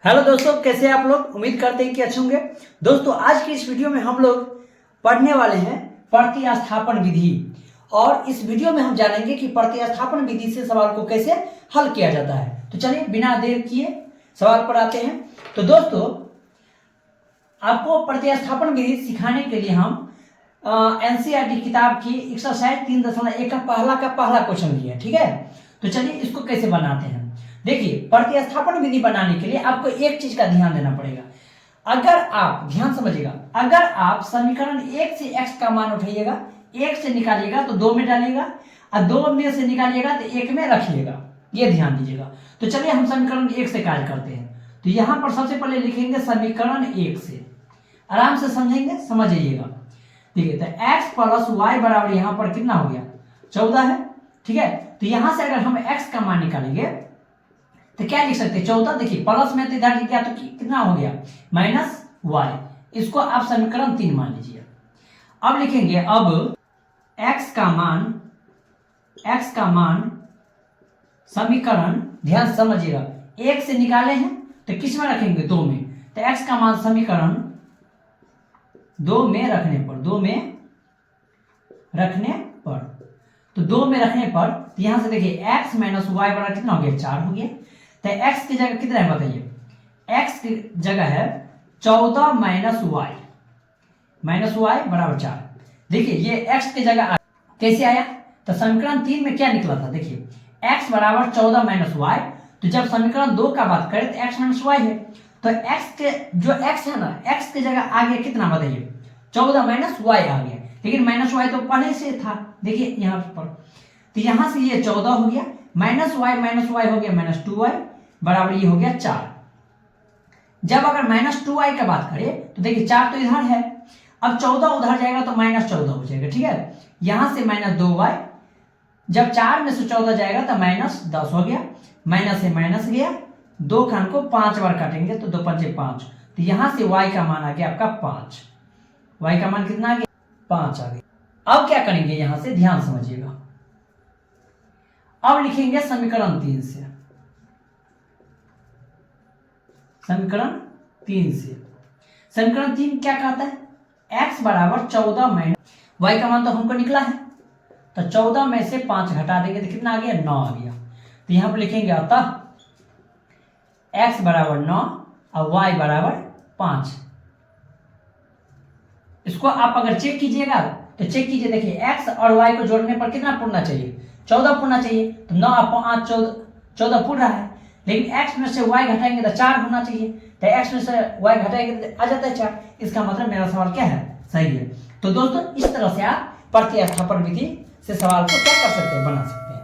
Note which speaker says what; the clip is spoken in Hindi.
Speaker 1: हेलो दोस्तों, कैसे हैं आप लोग। उम्मीद करते हैं कि अच्छे होंगे। दोस्तों, आज की इस वीडियो में हम लोग पढ़ने वाले हैं प्रतिस्थापन विधि। और इस वीडियो में हम जानेंगे कि प्रतिस्थापन विधि से सवाल को कैसे हल किया जाता है। तो चलिए बिना देर किए सवाल पर आते हैं। तो दोस्तों, आपको प्रतिस्थापन विधि सिखाने के लिए हम एनसीईआरटी किताब की एक्सरसाइज 3.1 का पहला क्वेश्चन लिए, ठीक है। तो चलिए इसको कैसे बनाते हैं। देखिए, प्रतिस्थापन विधि बनाने के लिए आपको एक चीज का ध्यान देना पड़ेगा। अगर आप ध्यान समझिएगा, अगर आप समीकरण 1 से x का मान उठाइएगा, 1 से निकालिएगा तो 2 में डालिएगा, और 2 में से निकालिएगा तो 1 में रखिएगा। ये ध्यान दीजिएगा। तो चलिए हम समीकरण 1 से कार्य करते हैं। तो यहां पर सबसे पहले लिखेंगे समीकरण 1 से, आराम से समझेंगे, समझ जाइएगा। ठीक है, तो x प्लस वाई बराबर यहां पर कितना हो गया, 14 है, ठीक है। तो यहां से अगर हम x का मान निकालेंगे तो क्या लिख सकते हैं, 14। देखिए प्लस में तो इधर लिख दिया तो कितना हो गया, माइनस वाई। इसको आप समीकरण 3 मान लीजिए। अब लिखेंगे, अब x का मान समीकरण, ध्यान समझिएगा, 1 से निकाले हैं तो किस में रखेंगे, 2 में। तो x का मान समीकरण 2 में रखने पर, तो 2 में रखने पर तो यहां से देखिए x माइनस वाई बराबर कितना हो गया, 4 हो गया। तो x की जगह कितना है बताइए, x की जगह है 14 माइनस वाई बराबर 4। देखिए ये x की जगह कैसे आया, तो समीकरण 3 में क्या निकला था, देखिए x बराबर 14 माइनस वाई। तो जब समीकरण 2 का बात करें तो x माइनस वाई है, तो x के जो x है ना, x की जगह आ गया कितना बताइए, 14 माइनस वाई आ गया। लेकिन माइनस वाई तो पहले से था, देखिए यहाँ पर। तो यहां से ये 14 हो गया, माइनस वाई हो गया माइनस 2y बराबर ये हो गया 4। जब अगर माइनस 2y का बात करें तो देखिए 4 तो इधर है, अब 14 उधर जाएगा तो माइनस 14 हो जाएगा, ठीक है। यहां से माइनस 2y, जब 4 में से 14 जाएगा तो माइनस 10 हो गया, माइनस से माइनस गया, 2 खान को 5 बार काटेंगे तो 2 पंचे 5। तो यहां से y का मान आ गया आपका 5। y का मान कितना आ गया, 5 आ गया। अब क्या करेंगे, यहां से ध्यान समझिएगा। अब लिखेंगे समीकरण 3 से, समीकरण 3 क्या कहता है, x बराबर 14 माइनस y का मान तो हमको निकला है, तो 14 में से 5 घटा देंगे तो कितना आ गया, 9 आ गया। तो यहां पर लिखेंगे अतः x बराबर 9 और y बराबर 5। इसको आप अगर चेक कीजिएगा तो चेक कीजिए, देखिए x और y को जोड़ने पर कितना पूर्णा चाहिए, 14 पूर्णा चाहिए। तो 9 और 5 14 पूर्ण रहा है, लेकिन x में से y घटाएंगे तो 4 होना चाहिए। तो x में से y घटाएंगे तो आ जाता है 4। इसका मतलब मेरा सवाल क्या है, सही है। तो दोस्तों, इस तरह से आप प्रतिस्थापन विधि से सवाल को क्या कर सकते हैं, बना सकते हैं।